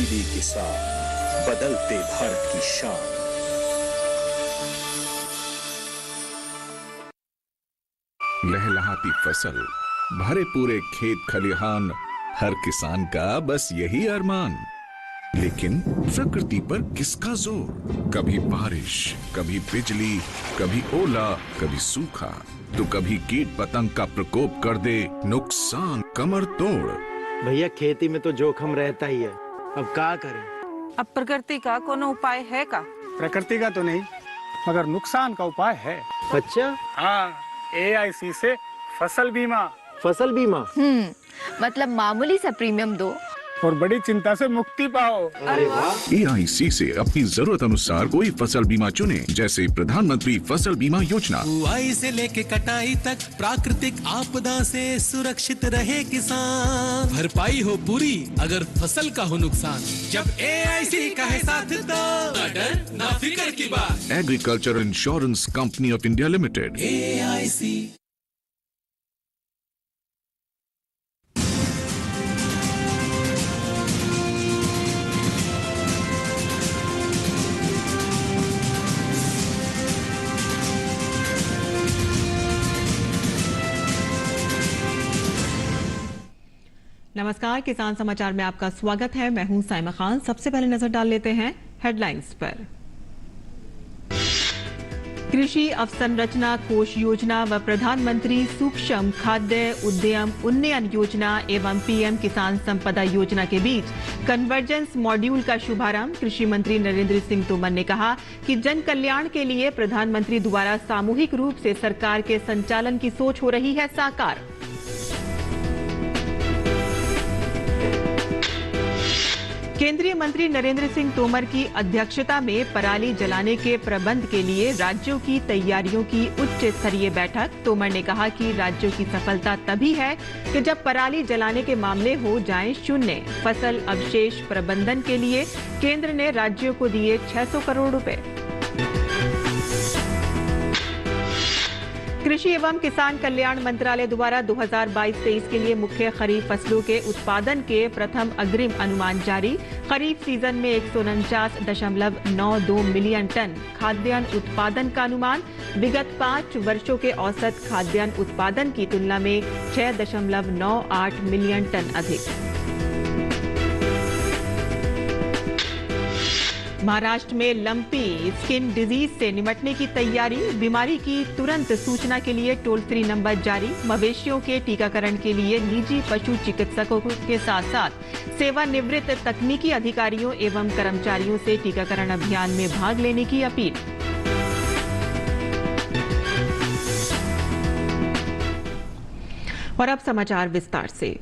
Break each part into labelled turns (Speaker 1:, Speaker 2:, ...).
Speaker 1: मोदी के साथ बदलते भारत की शान।
Speaker 2: लहलहाती फसल, भरे पूरे खेत खलिहान, हर किसान का बस यही अरमान। लेकिन प्रकृति पर किसका जोर? कभी बारिश, कभी बिजली, कभी ओला, कभी सूखा, तो कभी कीट पतंग का प्रकोप कर दे नुकसान कमर तोड़।
Speaker 3: भैया खेती में तो जोखम रहता ही है, अब क्या करें?
Speaker 4: अब प्रकृति का कोनो उपाय है का?
Speaker 5: प्रकृति का तो नहीं, मगर नुकसान का उपाय है।
Speaker 3: अच्छा,
Speaker 5: हाँ, AIC से फसल बीमा।
Speaker 3: फसल बीमा?
Speaker 6: मतलब मामूली सा प्रीमियम दो
Speaker 5: और बड़ी चिंता से मुक्ति पाओ।
Speaker 3: अरे वाह!
Speaker 2: AIC से अपनी जरूरत अनुसार कोई फसल बीमा चुने, जैसे प्रधानमंत्री फसल बीमा योजना।
Speaker 7: बुआई से लेके कटाई तक प्राकृतिक आपदा से सुरक्षित रहे किसान। भरपाई हो पूरी अगर फसल का हो नुकसान, जब AIC का है साथ तो ना डर ना फिक्र की बात।
Speaker 2: Agriculture insurance company of India limited.
Speaker 7: AIC।
Speaker 8: नमस्कार, किसान समाचार में आपका स्वागत है। मैं हूं साइमा खान। सबसे पहले नजर डाल लेते हैं हेडलाइंस पर। कृषि अवसंरचना कोष योजना व प्रधानमंत्री सूक्ष्म खाद्य उद्यम उन्नयन योजना एवं PM किसान संपदा योजना के बीच कन्वर्जेंस मॉड्यूल का शुभारंभ। कृषि मंत्री नरेंद्र सिंह तोमर ने कहा कि जन कल्याण के लिए प्रधानमंत्री द्वारा सामूहिक रूप से सरकार के संचालन की सोच हो रही है साकार। केंद्रीय मंत्री नरेंद्र सिंह तोमर की अध्यक्षता में पराली जलाने के प्रबंध के लिए राज्यों की तैयारियों की उच्च स्तरीय बैठक। तोमर ने कहा कि राज्यों की सफलता तभी है कि जब पराली जलाने के मामले हो जाएं शून्य। फसल अवशेष प्रबंधन के लिए केंद्र ने राज्यों को दिए 600 करोड़ रुपए। कृषि एवं किसान कल्याण मंत्रालय द्वारा 2022-23 के लिए मुख्य खरीफ फसलों के उत्पादन के प्रथम अग्रिम अनुमान जारी। खरीफ सीजन में 149.92 मिलियन टन खाद्यान्न उत्पादन का अनुमान। विगत 5 वर्षों के औसत खाद्यान्न उत्पादन की तुलना में 6.98 मिलियन टन अधिक। महाराष्ट्र में लंपी स्किन डिजीज से निपटने की तैयारी। बीमारी की तुरंत सूचना के लिए टोल फ्री नंबर जारी। मवेशियों के टीकाकरण के लिए निजी पशु चिकित्सकों के साथ साथ सेवानिवृत्त तकनीकी अधिकारियों एवं कर्मचारियों से टीकाकरण अभियान में भाग लेने की अपील। और अब समाचार विस्तार से।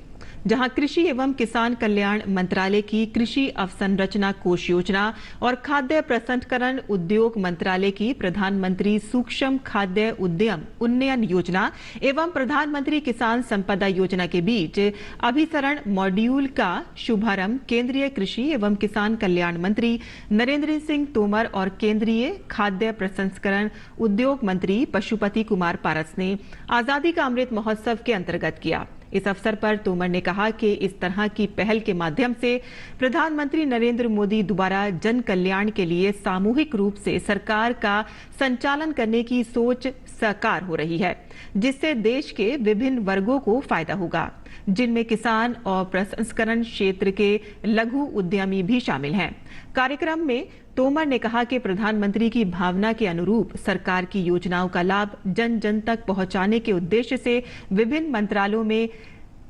Speaker 8: जहां कृषि एवं किसान कल्याण मंत्रालय की कृषि अवसंरचना कोष योजना और खाद्य प्रसंस्करण उद्योग मंत्रालय की प्रधानमंत्री सूक्ष्म खाद्य उद्यम उन्नयन योजना एवं प्रधानमंत्री किसान संपदा योजना के बीच अभिसरण मॉड्यूल का शुभारंभ केंद्रीय कृषि एवं किसान कल्याण मंत्री नरेंद्र सिंह तोमर और केंद्रीय खाद्य प्रसंस्करण उद्योग मंत्री पशुपति कुमार पारस ने आजादी का अमृत महोत्सव के अंतर्गत किया। इस अवसर पर तोमर ने कहा कि इस तरह की पहल के माध्यम से प्रधानमंत्री नरेंद्र मोदी द्वारा जन कल्याण के लिए सामूहिक रूप से सरकार का संचालन करने की सोच साकार हो रही है, जिससे देश के विभिन्न वर्गों को फायदा होगा, जिनमें किसान और प्रसंस्करण क्षेत्र के लघु उद्यमी भी शामिल हैं। कार्यक्रम में तोमर ने कहा कि प्रधानमंत्री की भावना के अनुरूप सरकार की योजनाओं का लाभ जन जन तक पहुंचाने के उद्देश्य से विभिन्न मंत्रालयों में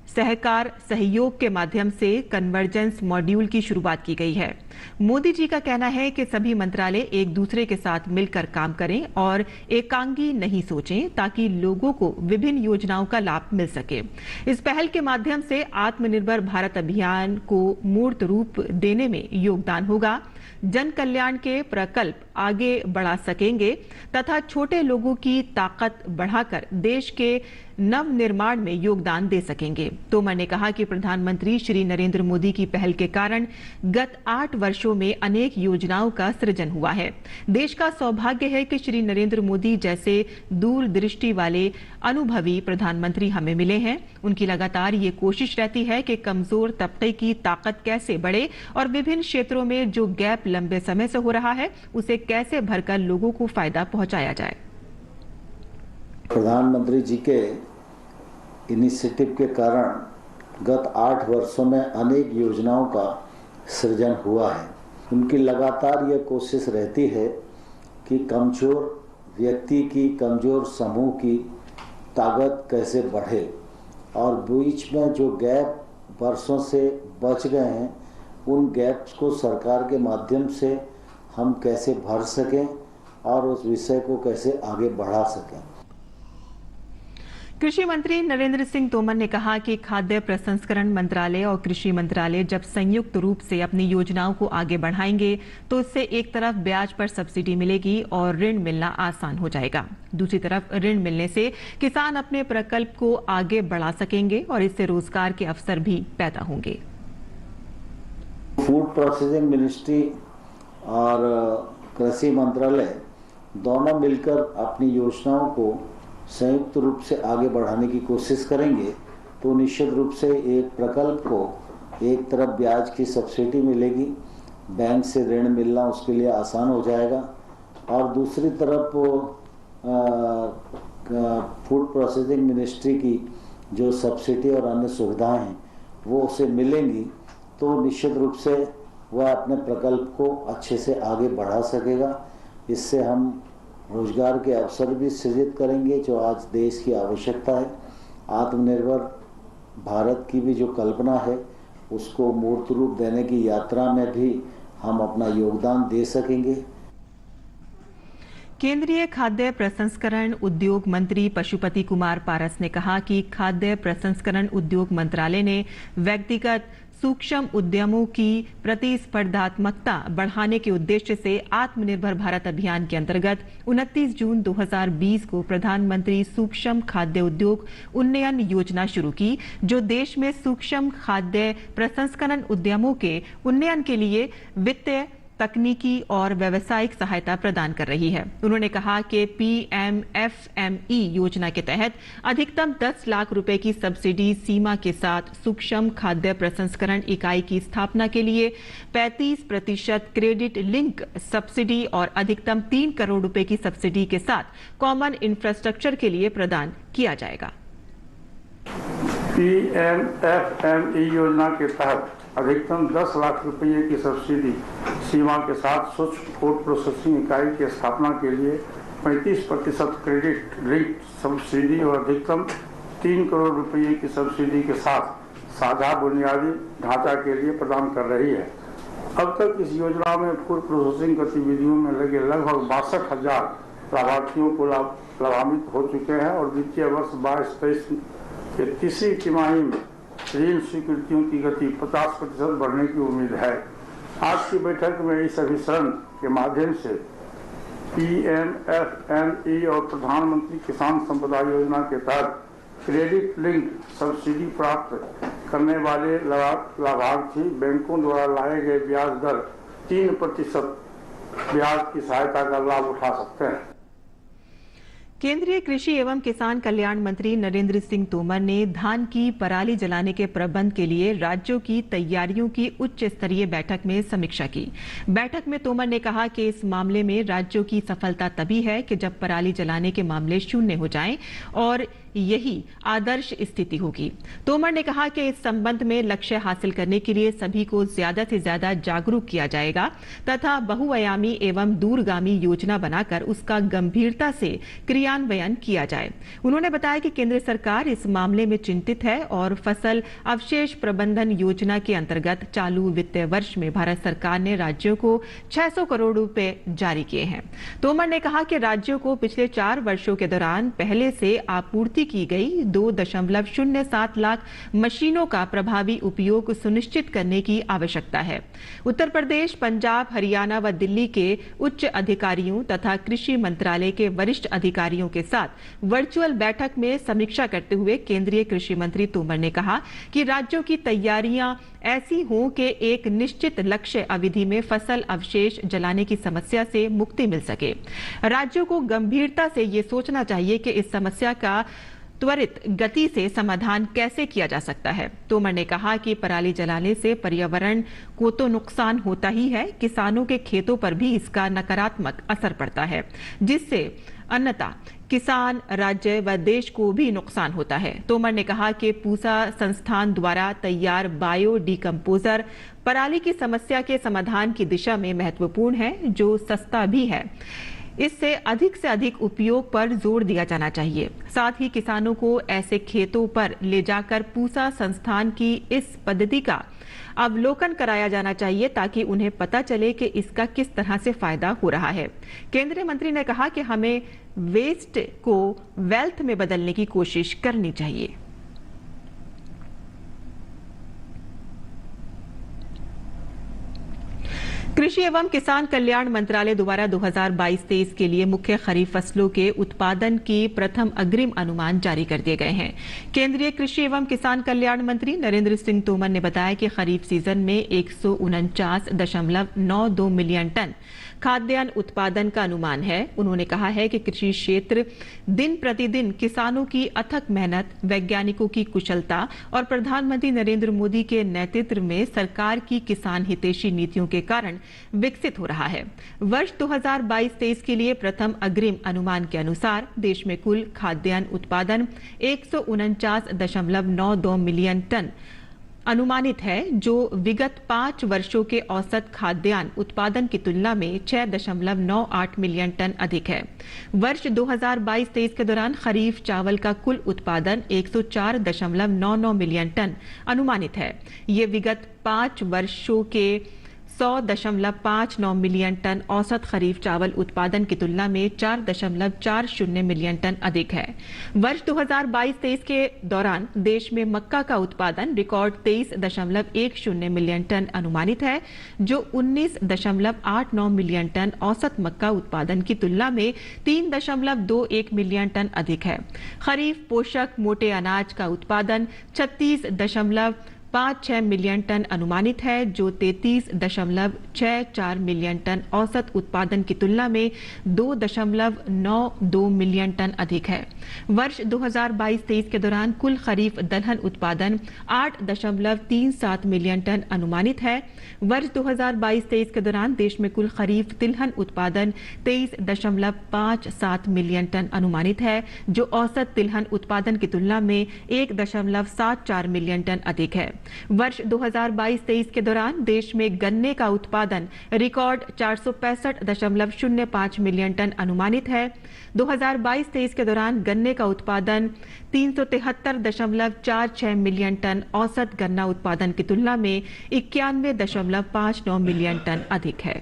Speaker 8: सहकार सहयोग के माध्यम से कन्वर्जेंस मॉड्यूल की शुरुआत की गई है। मोदी जी का कहना है कि सभी मंत्रालय एक दूसरे के साथ मिलकर काम करें और एकांगी नहीं सोचें, ताकि लोगों को विभिन्न योजनाओं का लाभ मिल सके। इस पहल के माध्यम से आत्मनिर्भर भारत अभियान को मूर्त रूप देने में योगदान होगा, जन कल्याण के प्रकल्प आगे बढ़ा सकेंगे तथा छोटे लोगों की ताकत बढ़ाकर देश के नव निर्माण में योगदान दे सकेंगे। तोमर ने कहा कि प्रधानमंत्री श्री नरेंद्र मोदी की पहल के कारण गत 8 वर्षों में अनेक योजनाओं का सृजन हुआ है। देश का सौभाग्य है कि श्री नरेंद्र मोदी जैसे दूरदृष्टि वाले अनुभवी प्रधानमंत्री हमें मिले हैं। उनकी लगातार ये कोशिश रहती है कि कमजोर तबके की ताकत कैसे बढ़े और विभिन्न क्षेत्रों में जो गैप लंबे समय से हो रहा है उसे कैसे भरकर लोगों को फायदा पहुंचाया जाए।
Speaker 9: प्रधानमंत्री जी के इनिशिएटिव के कारण गत 8 वर्षों में अनेक योजनाओं का सृजन हुआ है। उनकी लगातार यह कोशिश रहती है कि कमजोर व्यक्ति की, कमजोर समूह की ताकत कैसे बढ़े और बीच में जो गैप वर्षों से बच गए हैं उन गैप्स को सरकार के माध्यम से हम कैसे भर सकें और उस विषय को कैसे आगे बढ़ा सकें।
Speaker 8: कृषि मंत्री नरेंद्र सिंह तोमर ने कहा कि खाद्य प्रसंस्करण मंत्रालय और कृषि मंत्रालय जब संयुक्त रूप से अपनी योजनाओं को आगे बढ़ाएंगे तो इससे एक तरफ ब्याज पर सब्सिडी मिलेगी और ऋण मिलना आसान हो जाएगा। दूसरी तरफ ऋण मिलने से किसान अपने प्रकल्प को आगे बढ़ा सकेंगे और इससे रोजगार के अवसर भी पैदा होंगे।
Speaker 9: फूड प्रोसेसिंग मिनिस्ट्री और कृषि मंत्रालय दोनों मिलकर अपनी योजनाओं को संयुक्त रूप से आगे बढ़ाने की कोशिश करेंगे तो निश्चित रूप से एक प्रकल्प को एक तरफ ब्याज की सब्सिडी मिलेगी, बैंक से ऋण मिलना उसके लिए आसान हो जाएगा और दूसरी तरफ फूड प्रोसेसिंग मिनिस्ट्री की जो सब्सिडी और अन्य सुविधाएं हैं वो उसे मिलेंगी तो निश्चित रूप से वह अपने प्रकल्प को अच्छे से आगे बढ़ा सकेगा। इससे हम रोजगार के अवसर भी सृजित करेंगे जो आज देश की आवश्यकता है। आत्मनिर्भर भारत की भी जो कल्पना है उसको मूर्त रूप देने की यात्रा में भी हम अपना योगदान दे सकेंगे।
Speaker 8: केंद्रीय खाद्य प्रसंस्करण उद्योग मंत्री पशुपति कुमार पारस ने कहा कि खाद्य प्रसंस्करण उद्योग मंत्रालय ने व्यक्तिगत सूक्ष्म उद्यमों की प्रतिस्पर्धात्मकता बढ़ाने के उद्देश्य से आत्मनिर्भर भारत अभियान के अंतर्गत 29 जून 2020 को प्रधानमंत्री सूक्ष्म खाद्य उद्योग उन्नयन योजना शुरू की, जो देश में सूक्ष्म खाद्य प्रसंस्करण उद्यमों के उन्नयन के लिए वित्तीय, तकनीकी और व्यावसायिक सहायता प्रदान कर रही है। उन्होंने कहा कि PMFME योजना के तहत अधिकतम 10 लाख रुपए की सब्सिडी सीमा के साथ सूक्ष्म खाद्य प्रसंस्करण इकाई की स्थापना के लिए 35% क्रेडिट लिंक सब्सिडी और अधिकतम 3 करोड़ रुपए की सब्सिडी के साथ कॉमन इंफ्रास्ट्रक्चर के लिए प्रदान किया जाएगा।
Speaker 5: PMFME योजना के तहत अधिकतम 10 लाख रुपये की सब्सिडी सीमा के साथ सूक्ष्म फूड प्रोसेसिंग इकाई की स्थापना के लिए 35% क्रेडिट लिंक सब्सिडी और अधिकतम 3 करोड़ रुपये की सब्सिडी के साथ साझा बुनियादी ढांचा के लिए प्रदान कर रही है। अब तक इस योजना में फूड प्रोसेसिंग गतिविधियों में लगे लगभग 62,000 लाभार्थियों को लाभान्वित हो चुके हैं और वित्तीय वर्ष 22-23 के तीसरी तिमाही में ऋण स्वीकृतियों की गति 50% बढ़ने की उम्मीद है। आज की बैठक में इस अभिसरण के माध्यम से PMFME और प्रधानमंत्री किसान संपदा योजना के तहत क्रेडिट लिंक सब्सिडी प्राप्त करने वाले लाभार्थी बैंकों द्वारा लाए गए ब्याज दर 3% ब्याज की सहायता का लाभ उठा सकते हैं।
Speaker 8: केंद्रीय कृषि एवं किसान कल्याण मंत्री नरेंद्र सिंह तोमर ने धान की पराली जलाने के प्रबंध के लिए राज्यों की तैयारियों की उच्च स्तरीय बैठक में समीक्षा की। बैठक में तोमर ने कहा कि इस मामले में राज्यों की सफलता तभी है कि जब पराली जलाने के मामले शून्य हो जाएं और यही आदर्श स्थिति होगी। तोमर ने कहा कि इस संबंध में लक्ष्य हासिल करने के लिए सभी को ज्यादा से ज्यादा जागरूक किया जाएगा तथा बहुआयामी एवं दूरगामी योजना बनाकर उसका गंभीरता से क्रियान्वयन किया जाए। उन्होंने बताया कि केंद्र सरकार इस मामले में चिंतित है और फसल अवशेष प्रबंधन योजना के अंतर्गत चालू वित्तीय वर्ष में भारत सरकार ने राज्यों को 600 करोड़ रुपए जारी किए हैं। तोमर ने कहा कि राज्यों को पिछले 4 वर्षों के दौरान पहले से आपूर्ति की गई 2.07 लाख मशीनों का प्रभावी उपयोग सुनिश्चित करने की आवश्यकता है। उत्तर प्रदेश, पंजाब, हरियाणा व दिल्ली के उच्च अधिकारियों तथा कृषि मंत्रालय के वरिष्ठ अधिकारियों के साथ वर्चुअल बैठक में समीक्षा करते हुए केंद्रीय कृषि मंत्री तोमर ने कहा कि राज्यों की तैयारियां ऐसी हो कि एक निश्चित लक्ष्य अवधि में फसल अवशेष जलाने की समस्या से मुक्ति मिल सके। राज्यों को गंभीरता से ये सोचना चाहिए कि इस समस्या का त्वरित गति से समाधान कैसे किया जा सकता है। तोमर ने कहा कि पराली जलाने से पर्यावरण को तो नुकसान होता ही है, किसानों के खेतों पर भी इसका नकारात्मक असर पड़ता है, जिससे अन्यथा किसान, राज्य व देश को भी नुकसान होता है। तोमर ने कहा कि पूसा संस्थान द्वारा तैयार बायो डिकम्पोजर पराली की समस्या के समाधान की दिशा में महत्वपूर्ण है, जो सस्ता भी है। इससे अधिक उपयोग पर जोर दिया जाना चाहिए। साथ ही किसानों को ऐसे खेतों पर ले जाकर पूसा संस्थान की इस पद्धति का अवलोकन कराया जाना चाहिए, ताकि उन्हें पता चले कि इसका किस तरह से फायदा हो रहा है। केंद्रीय मंत्री ने कहा कि हमें वेस्ट को वेल्थ में बदलने की कोशिश करनी चाहिए। कृषि एवं किसान कल्याण मंत्रालय द्वारा 2022-23 के लिए मुख्य खरीफ फसलों के उत्पादन की प्रथम अग्रिम अनुमान जारी कर दिए गए हैं। केंद्रीय कृषि एवं किसान कल्याण मंत्री नरेंद्र सिंह तोमर ने बताया कि खरीफ सीजन में 149.92 मिलियन टन खाद्यान्न उत्पादन का अनुमान है। उन्होंने कहा है कि कृषि क्षेत्र दिन प्रतिदिन किसानों की अथक मेहनत, वैज्ञानिकों की कुशलता और प्रधानमंत्री नरेंद्र मोदी के नेतृत्व में सरकार की किसान हितैषी नीतियों के कारण विकसित हो रहा है। वर्ष 2022-23 के लिए प्रथम अग्रिम अनुमान के अनुसार देश में कुल खाद्यान्न उत्पादन 149.92 मिलियन टन अनुमानित है, जो विगत 5 वर्षों के औसत खाद्यान्न उत्पादन की तुलना में 6.98 मिलियन टन अधिक है। वर्ष 2022-23 के दौरान खरीफ चावल का कुल उत्पादन 104.99 मिलियन टन अनुमानित है। ये विगत 5 वर्षों के 100.59 मिलियन टन औसत खरीफ चावल उत्पादन की तुलना में 4.40 मिलियन टन अधिक है। वर्ष 2022-23 के दौरान देश में मक्का का उत्पादन रिकॉर्ड 23.10 मिलियन टन अनुमानित है, जो 19.89 मिलियन टन औसत मक्का उत्पादन की तुलना में 3.21 मिलियन टन अधिक है। खरीफ पोषक मोटे अनाज का उत्पादन 36.56 मिलियन टन अनुमानित है, जो 33.64 मिलियन टन औसत उत्पादन की तुलना में 2.92 मिलियन टन अधिक है। वर्ष 2022-23 के दौरान कुल खरीफ दलहन उत्पादन 8.37 मिलियन टन अनुमानित है। वर्ष 2022-23 के दौरान देश में कुल खरीफ तिलहन उत्पादन 23.57 मिलियन टन अनुमानित है, जो औसत तिलहन उत्पादन की तुलना में 1.74 मिलियन टन अधिक है। वर्ष 2022-23 के दौरान देश में गन्ने का उत्पादन रिकॉर्ड 465.05 मिलियन टन अनुमानित है। 2022-23 के दौरान गन्ने का उत्पादन 373.46 मिलियन टन औसत गन्ना उत्पादन की तुलना में 91.59 मिलियन टन अधिक है।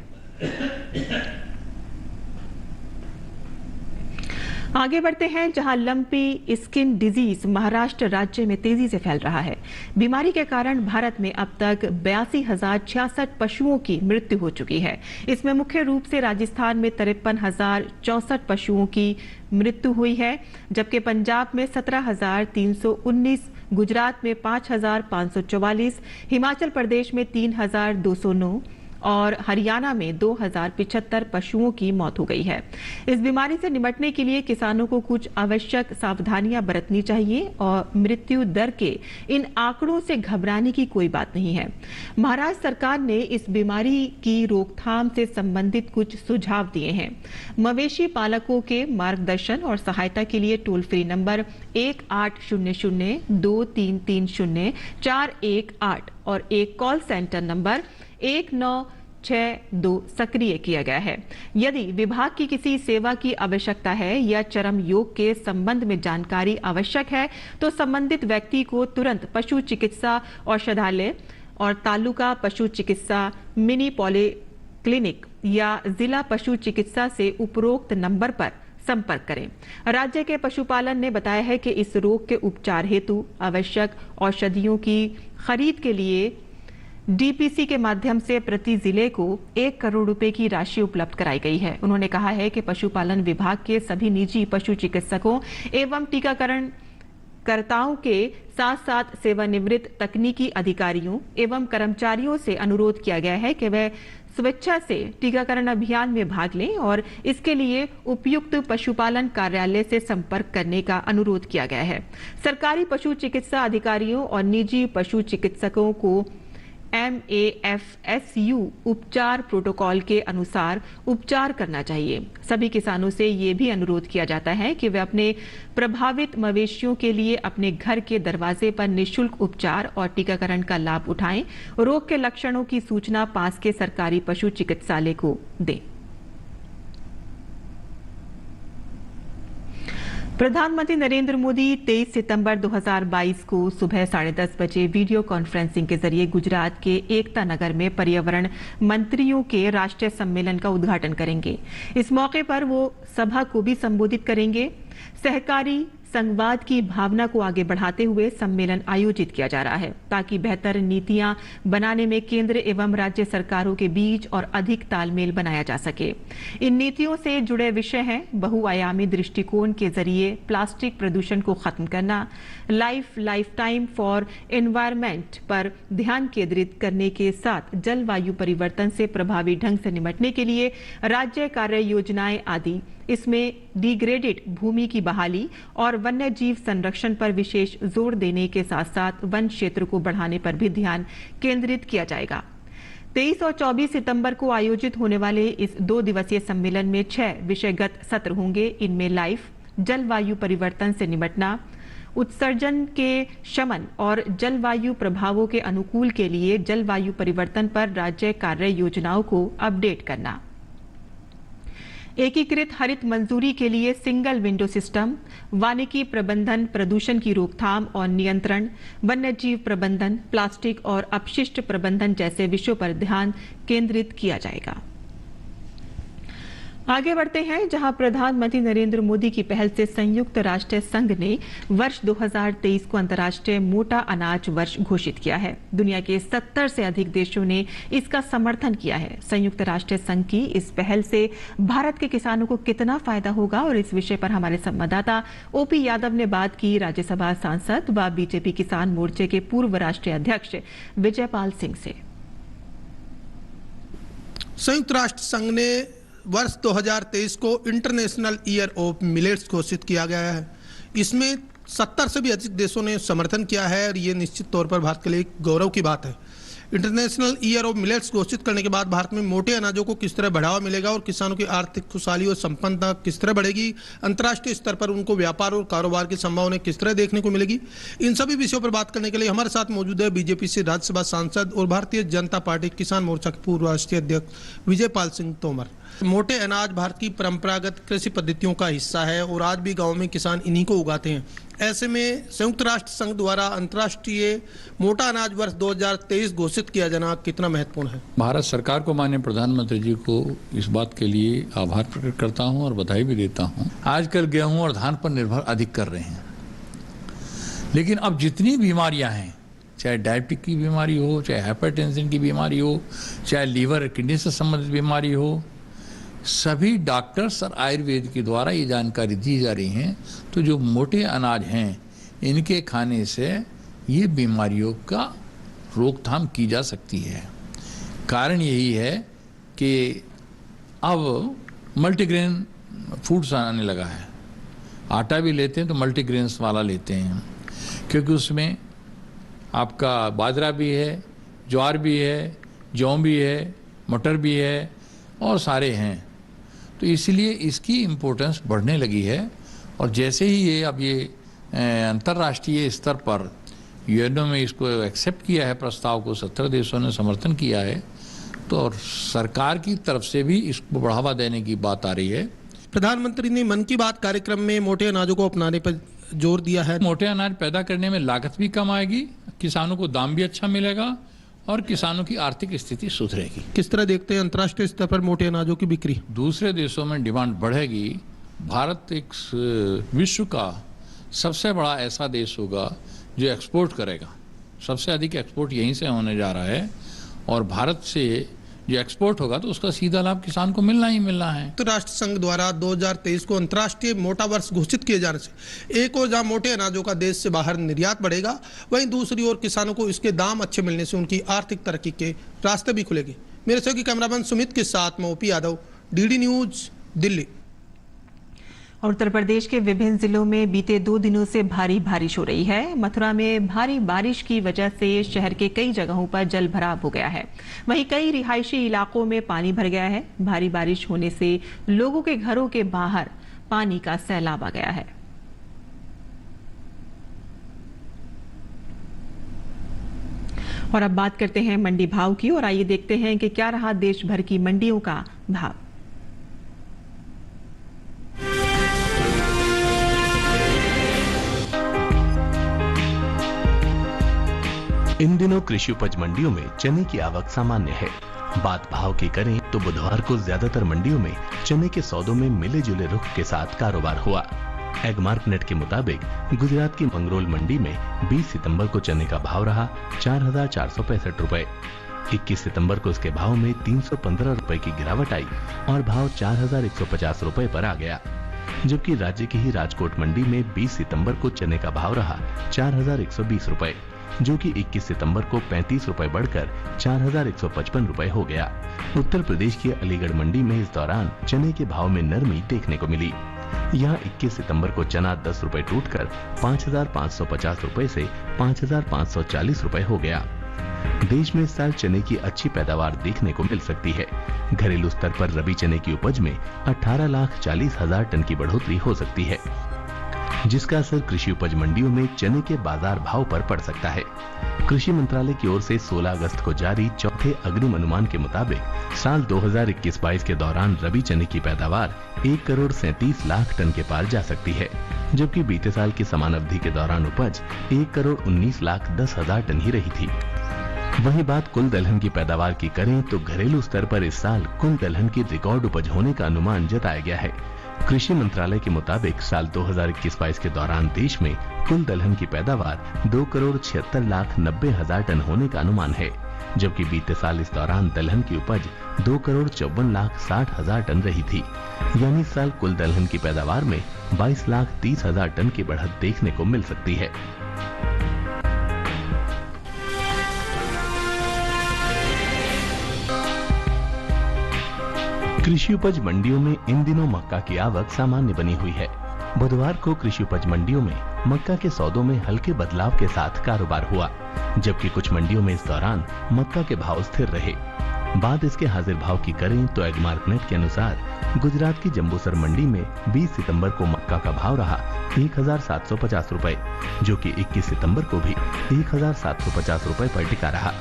Speaker 8: आगे बढ़ते हैं, जहां लंपी स्किन डिजीज महाराष्ट्र राज्य में तेजी से फैल रहा है। बीमारी के कारण भारत में अब तक 82,066 पशुओं की मृत्यु हो चुकी है। इसमें मुख्य रूप से राजस्थान में 53,064 पशुओं की मृत्यु हुई है, जबकि पंजाब में 17,319, गुजरात में 5,544, हिमाचल प्रदेश में 3,209 और हरियाणा में 2,075 पशुओं की मौत हो गई है। इस बीमारी से निपटने के लिए किसानों को कुछ आवश्यक सावधानियां बरतनी चाहिए और मृत्यु दर के इन आंकड़ों से घबराने की कोई बात नहीं है। महाराष्ट्र सरकार ने इस बीमारी की रोकथाम से संबंधित कुछ सुझाव दिए हैं। मवेशी पालकों के मार्गदर्शन और सहायता के लिए टोल फ्री नंबर 1800-2330-418 और एक कॉल सेंटर नंबर 1962 सक्रिय किया गया है। यदि विभाग की किसी सेवा की आवश्यकता है या चरम योग के संबंध में जानकारी आवश्यक है, तो संबंधित व्यक्ति को तुरंत पशु चिकित्सा औषधालय और तालुका पशु चिकित्सा मिनी पॉली क्लिनिक या जिला पशु चिकित्सा से उपरोक्त नंबर पर संपर्क करें। राज्य के पशुपालन ने बताया है कि इस रोग के उपचार हेतु आवश्यक औषधियों की खरीद के लिए डीपीसी के माध्यम से प्रति जिले को 1 करोड़ रुपए की राशि उपलब्ध कराई गई है। उन्होंने कहा है कि पशुपालन विभाग के सभी निजी पशु चिकित्सकों एवं टीकाकरण कर्ताओं के साथ साथ सेवानिवृत्त तकनीकी अधिकारियों एवं कर्मचारियों से अनुरोध किया गया है कि वे स्वेच्छा से टीकाकरण अभियान में भाग लें और इसके लिए उपयुक्त पशुपालन कार्यालय से संपर्क करने का अनुरोध किया गया है। सरकारी पशु चिकित्सा अधिकारियों और निजी पशु चिकित्सकों को MAFSU उपचार प्रोटोकॉल के अनुसार उपचार करना चाहिए। सभी किसानों से ये भी अनुरोध किया जाता है कि वे अपने प्रभावित मवेशियों के लिए अपने घर के दरवाजे पर निःशुल्क उपचार और टीकाकरण का लाभ उठाएं। रोग के लक्षणों की सूचना पास के सरकारी पशु चिकित्सालय को दें। प्रधानमंत्री नरेंद्र मोदी 23 सितंबर 2022 को सुबह 10:30 बजे वीडियो कॉन्फ्रेंसिंग के जरिए गुजरात के एकता नगर में पर्यावरण मंत्रियों के राष्ट्रीय सम्मेलन का उद्घाटन करेंगे। इस मौके पर वो सभा को भी संबोधित करेंगे। सहकारी संवाद की भावना को आगे बढ़ाते हुए सम्मेलन आयोजित किया जा रहा है ताकि बेहतर नीतियां बनाने में केंद्र एवं राज्य सरकारों के बीच और अधिक तालमेल बनाया जा सके। इन नीतियों से जुड़े विषय हैं बहुआयामी दृष्टिकोण के जरिए प्लास्टिक प्रदूषण को खत्म करना, लाइफ टाइम फॉर एनवायरनमेंट पर ध्यान केंद्रित करने के साथ जलवायु परिवर्तन से प्रभावी ढंग से निपटने के लिए राज्य कार्य योजनाएं आदि। इसमें डिग्रेडेड भूमि की बहाली और वन्य जीव संरक्षण पर विशेष जोर देने के साथ साथ वन क्षेत्र को बढ़ाने पर भी ध्यान केंद्रित किया जाएगा। 23 और 24 सितंबर को आयोजित होने वाले इस 2 दिवसीय सम्मेलन में 6 विषयगत सत्र होंगे। इनमें लाइफ, जलवायु परिवर्तन से निपटना, उत्सर्जन के शमन और जलवायु प्रभावों के अनुकूल के लिए जलवायु परिवर्तन पर राज्य कार्य योजनाओं को अपडेट करना, एकीकृत हरित मंजूरी के लिए सिंगल विंडो सिस्टम, वानिकी प्रबंधन, प्रदूषण की रोकथाम और नियंत्रण, वन्यजीव प्रबंधन, प्लास्टिक और अपशिष्ट प्रबंधन जैसे विषयों पर ध्यान केंद्रित किया जाएगा। आगे बढ़ते हैं, जहां प्रधानमंत्री नरेंद्र मोदी की पहल से संयुक्त राष्ट्र संघ ने वर्ष 2023 को अंतर्राष्ट्रीय मोटा अनाज वर्ष घोषित किया है। दुनिया के 70 से अधिक देशों ने इसका समर्थन किया है। संयुक्त राष्ट्र संघ की इस पहल से भारत के किसानों को कितना फायदा होगा और इस विषय पर हमारे संवाददाता ओपी यादव ने बात की राज्यसभा सांसद व बीजेपी किसान मोर्चे के पूर्व राष्ट्रीय अध्यक्ष विजयपाल सिंह से।
Speaker 10: संयुक्त राष्ट्र संघ ने वर्ष 2023 को इंटरनेशनल ईयर ऑफ मिलेट्स घोषित किया गया है। इसमें 70 से भी अधिक देशों ने समर्थन किया है और ये निश्चित तौर पर भारत के लिए एक गौरव की बात है। इंटरनेशनल ईयर ऑफ मिलेट्स घोषित करने के बाद भारत में मोटे अनाजों को किस तरह बढ़ावा मिलेगा और किसानों की आर्थिक खुशहाली और संपन्नता किस तरह बढ़ेगी, अंतर्राष्ट्रीय स्तर पर उनको व्यापार और कारोबार की संभावना किस तरह देखने को मिलेगी, इन सभी विषयों पर बात करने के लिए हमारे साथ मौजूद है बीजेपी से राज्यसभा सांसद और भारतीय जनता पार्टी किसान मोर्चा के पूर्व राष्ट्रीय अध्यक्ष विजयपाल सिंह तोमर। मोटे अनाज भारत की परंपरागत कृषि पद्धतियों का हिस्सा है और आज भी गाँव में किसान इन्हीं को उगाते हैं। ऐसे में संयुक्त राष्ट्र संघ द्वारा अंतर्राष्ट्रीय मोटा अनाज वर्ष 2023 घोषित किया जाना कितना महत्वपूर्ण है?
Speaker 11: भारत सरकार को माननीय प्रधानमंत्री जी को इस बात के लिए आभार प्रकट करता हूं और बधाई भी देता हूं। आजकल गेहूं और धान पर निर्भर अधिक कर रहे हैं, लेकिन अब जितनी बीमारियां हैं, चाहे डायबिटिक की बीमारी हो, चाहे हाइपरटेंशन की बीमारी हो, चाहे लीवर किडनी से संबंधित बीमारी हो, सभी डॉक्टर्स और आयुर्वेद के द्वारा ये जानकारी दी जा रही है। तो जो मोटे अनाज हैं इनके खाने से ये बीमारियों का रोकथाम की जा सकती है। कारण यही है कि अब मल्टीग्रेन फूड्स आने लगा है। आटा भी लेते हैं तो मल्टीग्रेन्स वाला लेते हैं, क्योंकि उसमें आपका बाजरा भी है, ज्वार भी है, जौ भी है, मटर भी है और सारे हैं। तो इसलिए इसकी इम्पोर्टेंस बढ़ने लगी है। और जैसे ही ये अब ये अंतर्राष्ट्रीय स्तर पर यूएनओ में इसको एक्सेप्ट किया है प्रस्ताव को, 17 देशों ने समर्थन किया है, तो और सरकार की तरफ से भी इसको बढ़ावा देने की बात आ रही है।
Speaker 10: प्रधानमंत्री ने मन की बात कार्यक्रम में मोटे अनाजों को अपनाने पर जोर दिया है।
Speaker 11: मोटे अनाज पैदा करने में लागत भी कम आएगी, किसानों को दाम भी अच्छा मिलेगा और किसानों की आर्थिक स्थिति सुधरेगी।
Speaker 10: किस तरह देखते हैं अंतर्राष्ट्रीय स्तर पर मोटे अनाजों की बिक्री?
Speaker 11: दूसरे देशों में डिमांड बढ़ेगी। भारत एक विश्व का सबसे बड़ा ऐसा देश होगा जो एक्सपोर्ट करेगा। सबसे अधिक एक्सपोर्ट यहीं से होने जा रहा है और भारत से जो एक्सपोर्ट होगा तो उसका सीधा लाभ किसान को मिलना ही मिलना है।
Speaker 10: तो राष्ट्र संघ द्वारा 2023 को अंतर्राष्ट्रीय मोटा वर्ष घोषित किए जाने से एक और जहां मोटे अनाजों का देश से बाहर निर्यात बढ़ेगा, वहीं दूसरी ओर किसानों को इसके दाम अच्छे मिलने से उनकी आर्थिक तरक्की के रास्ते भी खुलेंगे। मेरे सहयोगी कैमरामैन सुमित के साथ मैं O P Yadav, D D news, Delhi.
Speaker 8: Uttar Pradesh के विभिन्न जिलों में बीते 2 दिनों से भारी बारिश हो रही है। मथुरा में भारी बारिश की वजह से शहर के कई जगहों पर जल भराव हो गया है। वहीं कई रिहायशी इलाकों में पानी भर गया है। भारी बारिश होने से लोगों के घरों के बाहर पानी का सैलाब आ गया है। और अब बात करते हैं मंडी भाव की, और आइए देखते हैं कि क्या रहा देश भर की मंडियों का भाव।
Speaker 12: इन दिनों कृषि उपज मंडियों में चने की आवक सामान्य है। बात भाव की करें तो बुधवार को ज्यादातर मंडियों में चने के सौदों में मिले जुले रुख के साथ कारोबार हुआ। एगमार्कनेट के मुताबिक गुजरात की मंगरोल मंडी में 20 सितंबर को चने का भाव रहा 4,465 रुपए। 21 सितंबर को इसके भाव में 315 रुपए की गिरावट आई और भाव 4,150 रुपए पर आ गया। जबकि राज्य की ही राजकोट मंडी में 20 सितंबर को चने का भाव रहा 4,120 रुपए, जो कि 21 सितंबर को 35 रुपए बढ़कर 4,155 रुपए हो गया। उत्तर प्रदेश की अलीगढ़ मंडी में इस दौरान चने के भाव में नरमी देखने को मिली। यहाँ 21 सितंबर को चना 10 रुपए टूटकर 5,550 रुपए से 5,540 रुपए हो गया। देश में इस साल चने की अच्छी पैदावार देखने को मिल सकती है। घरेलू स्तर पर रबी चने की उपज में 18,40,000 टन की बढ़ोतरी हो सकती है, जिसका असर कृषि उपज मंडियों में चने के बाजार भाव पर पड़ सकता है। कृषि मंत्रालय की ओर से 16 अगस्त को जारी चौथे अग्रिम अनुमान के मुताबिक साल 2021-22 के दौरान रबी चने की पैदावार 1,37,00,000 टन के पार जा सकती है, जबकि बीते साल की समान अवधि के दौरान उपज 1,19,10,000 टन ही रही थी। वहीं बात कुल दलहन की पैदावार की करें तो घरेलू स्तर पर इस साल कुल दलहन की रिकॉर्ड उपज होने का अनुमान जताया गया है। कृषि मंत्रालय के मुताबिक साल 2021-22 के दौरान देश में कुल दलहन की पैदावार 2,76,90,000 टन होने का अनुमान है, जबकि बीते साल इस दौरान दलहन की उपज 2,54,60,000 टन रही थी। यानी इस साल कुल दलहन की पैदावार में 22,30,000 टन की बढ़त देखने को मिल सकती है। कृषि उपज मंडियों में इन दिनों मक्का की आवक सामान्य बनी हुई है। बुधवार को कृषि उपज मंडियों में मक्का के सौदों में हल्के बदलाव के साथ कारोबार हुआ, जबकि कुछ मंडियों में इस दौरान मक्का के भाव स्थिर रहे। बात इसके हाजिर भाव की करें तो एगमार्कनेट के अनुसार गुजरात की जंबूसर मंडी में 20 सितंबर को मक्का का भाव रहा 1,750 रुपए, जो कि 21 सितंबर को भी 1,750 रुपए पर टिका रहा।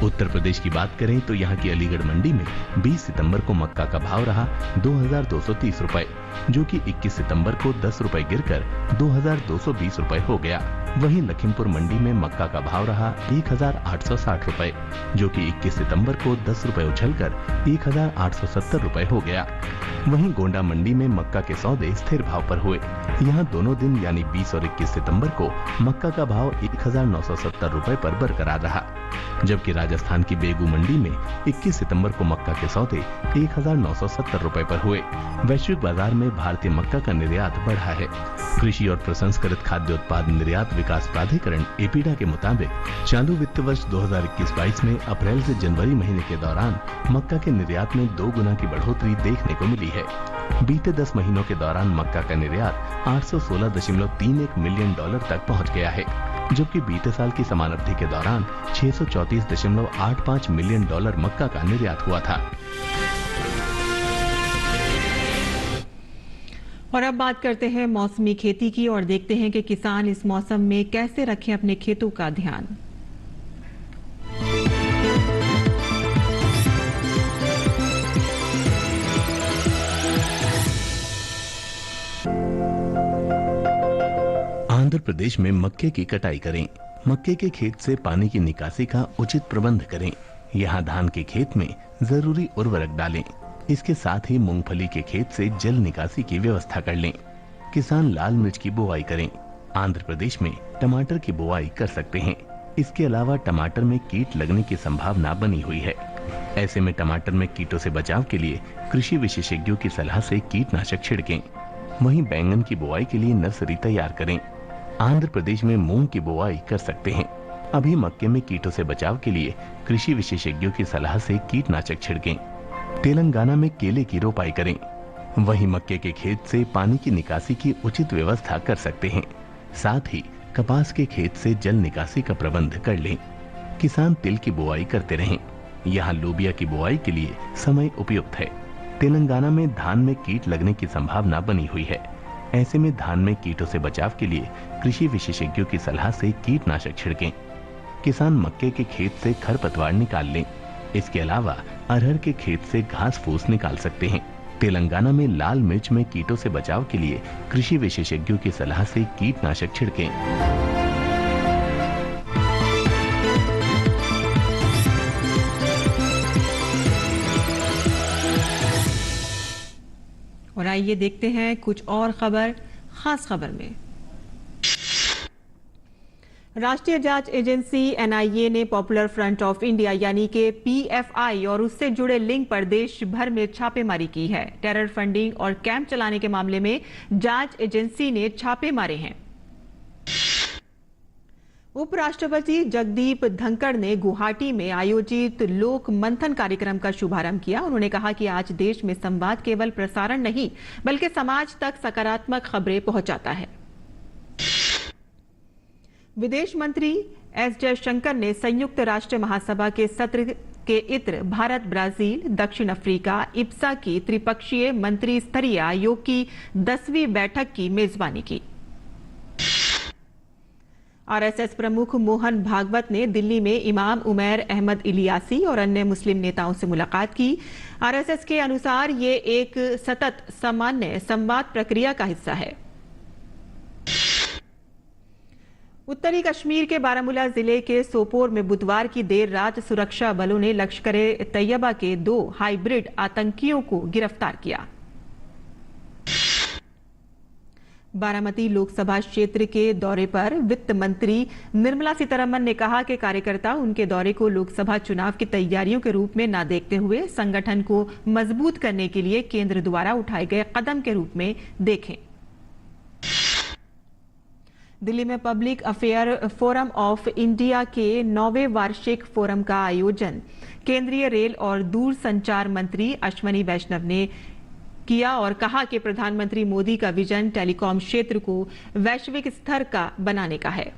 Speaker 12: उत्तर प्रदेश की बात करें तो यहाँ की अलीगढ़ मंडी में 20 सितंबर को मक्का का भाव रहा 2,230 रुपए, जो कि 21 सितंबर को 10 रुपए गिरकर 2,220 रुपए हो गया। वहीं लखीमपुर मंडी में मक्का का भाव रहा 1,860 रुपए, जो कि 21 सितंबर को 10 रुपए उछलकर 1,870 रुपए हो गया। वहीं गोंडा मंडी में मक्का के सौदे स्थिर भाव पर हुए। यहाँ दोनों दिन यानी 20 और 21 सितंबर को मक्का का भाव 1,970 रुपए पर बरकरार रहा, जबकि राजस्थान की बेगू मंडी में 21 सितंबर को मक्का के सौदे 1,970 रुपए पर हुए। वैश्विक बाजार में भारतीय मक्का का निर्यात बढ़ा है। कृषि और प्रसंस्कृत खाद्य उत्पाद निर्यात विकास प्राधिकरण एपीडा के मुताबिक चालू वित्त वर्ष 2021-22 में अप्रैल से जनवरी महीने के दौरान मक्का के निर्यात में 2 गुना की बढ़ोतरी देखने को मिली है। बीते 10 महीनों के दौरान मक्का का निर्यात 816.31 मिलियन डॉलर तक पहुंच गया है, जबकि बीते साल की समान अवधि के दौरान 634.85 मिलियन डॉलर मक्का का निर्यात हुआ था।
Speaker 8: और अब बात करते हैं मौसमी खेती की और देखते हैं कि किसान इस मौसम में कैसे रखें अपने खेतों का ध्यान।
Speaker 12: आंध्र प्रदेश में मक्के की कटाई करें। मक्के के खेत से पानी की निकासी का उचित प्रबंध करें। यहाँ धान के खेत में जरूरी उर्वरक डालें। इसके साथ ही मूंगफली के खेत से जल निकासी की व्यवस्था कर लें। किसान लाल मिर्च की बुआई करें। आंध्र प्रदेश में टमाटर की बुआई कर सकते हैं। इसके अलावा टमाटर में कीट लगने की संभावना बनी हुई है। ऐसे में टमाटर में कीटों से बचाव के लिए कृषि विशेषज्ञों की सलाह से कीटनाशक छिड़कें। वहीं बैंगन की बुआई के लिए नर्सरी तैयार करें। आंध्र प्रदेश में मूंग की बुआई कर सकते हैं। अभी मक्के में कीटों से बचाव के लिए कृषि विशेषज्ञों की सलाह से कीटनाशक छिड़कें। तेलंगाना में केले की रोपाई करें। वहीं मक्के के खेत से पानी की निकासी की उचित व्यवस्था कर सकते हैं। साथ ही कपास के खेत से जल निकासी का प्रबंध कर लें। किसान तिल की बुआई करते रहें। यहाँ लोबिया की बुआई के लिए समय उपयुक्त है। तेलंगाना में धान में कीट लगने की संभावना बनी हुई है। ऐसे में धान में कीटों से बचाव के लिए कृषि विशेषज्ञों की सलाह से कीटनाशक छिड़कें। किसान मक्के के खेत से खरपतवार निकाल लें। इसके अलावा अरहर के खेत से घास फूस निकाल सकते हैं। तेलंगाना में लाल मिर्च में कीटों से बचाव के लिए कृषि विशेषज्ञों की सलाह से कीटनाशक छिड़कें।
Speaker 8: और आइए देखते हैं कुछ और खबर। खास खबर में राष्ट्रीय जांच एजेंसी एनआईए ने पॉपुलर फ्रंट ऑफ इंडिया यानी कि पीएफआई और उससे जुड़े लिंक पर देश भर में छापेमारी की है। टेरर फंडिंग और कैंप चलाने के मामले में जांच एजेंसी ने छापे मारे हैं। उपराष्ट्रपति जगदीप धनखड़ ने गुवाहाटी में आयोजित लोक मंथन कार्यक्रम का शुभारंभ किया। उन्होंने कहा कि आज देश में संवाद केवल प्रसारण नहीं बल्कि समाज तक सकारात्मक खबरें पहुंचाता है। विदेश मंत्री एस जयशंकर ने संयुक्त राष्ट्र महासभा के सत्र के इत्र भारत, ब्राजील, दक्षिण अफ्रीका, इप्सा की त्रिपक्षीय मंत्री स्तरीय आयोग की 10वीं बैठक की मेजबानी की। आरएसएस प्रमुख मोहन भागवत ने दिल्ली में इमाम उमैर अहमद इलियासी और अन्य मुस्लिम नेताओं से मुलाकात की। आरएसएस के अनुसार ये एक सतत सामान्य संवाद प्रक्रिया का हिस्सा है। उत्तरी कश्मीर के बारामूला जिले के सोपोर में बुधवार की देर रात सुरक्षा बलों ने लश्कर-ए-तैयबा के 2 हाइब्रिड आतंकियों को गिरफ्तार किया। बारामती लोकसभा क्षेत्र के दौरे पर वित्त मंत्री निर्मला सीतारमण ने कहा कि कार्यकर्ता उनके दौरे को लोकसभा चुनाव की तैयारियों के रूप में न देखते हुए संगठन को मजबूत करने के लिए केंद्र द्वारा उठाए गए कदम के रूप में देखें। दिल्ली में public affair forum of India के 9वें वार्षिक फोरम का आयोजन केंद्रीय रेल और दूरसंचार मंत्री अश्वनी वैष्णव ने किया और कहा कि प्रधानमंत्री मोदी का विजन टेलीकॉम क्षेत्र को वैश्विक स्तर का बनाने का है।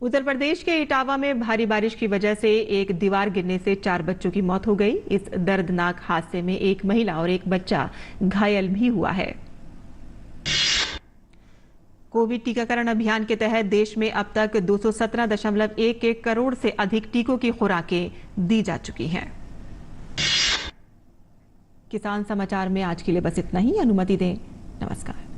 Speaker 8: उत्तर प्रदेश के इटावा में भारी बारिश की वजह से एक दीवार गिरने से 4 बच्चों की मौत हो गई। इस दर्दनाक हादसे में एक महिला और एक बच्चा घायल भी हुआ है। कोविड टीकाकरण अभियान के तहत देश में अब तक 217.11 करोड़ से अधिक टीकों की खुराकें दी जा चुकी हैं। किसान समाचार में आज के लिए बस इतना ही। अनुमति दें। नमस्कार।